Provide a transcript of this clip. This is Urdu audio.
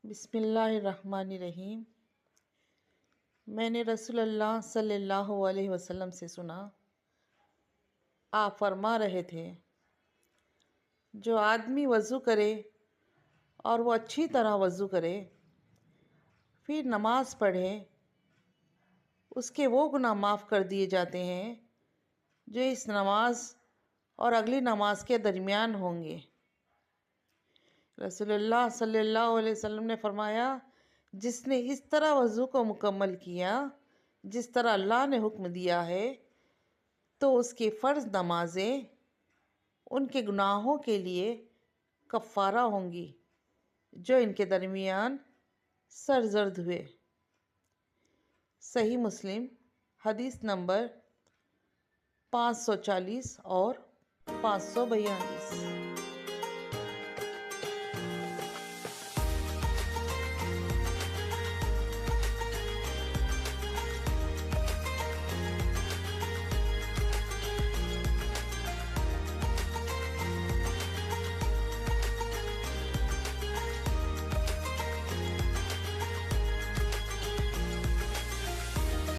بسم اللہ الرحمن الرحیم۔ میں نے رسول اللہ صلی اللہ علیہ وسلم سے سنا، آپ فرما رہے تھے، جو آدمی وضو کرے اور وہ اچھی طرح وضو کرے پھر نماز پڑھے، اس کے وہ گناہ معاف کر دیے جاتے ہیں جو اس نماز اور اگلی نماز کے درمیان ہوں گے۔ رسول اللہ صلی اللہ علیہ وسلم نے فرمایا، جس نے اس طرح وضو کو مکمل کیا جس طرح اللہ نے حکم دیا ہے، تو اس کی فرض نمازیں ان کے گناہوں کے لیے کفارہ ہوں گی جو ان کے درمیان سرزد ہوئے۔ صحیح مسلم حدیث نمبر 540 اور 542۔